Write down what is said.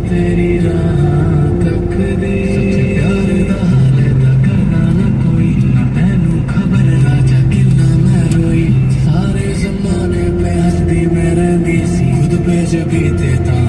तेरी राह तक दे प्यार दा हाल दा करना ना कोई ना तैनू खबर राजा किन्ना मैं रोई सारे जमाने पे हंसदी मैं रही सी खुद पे जगी ते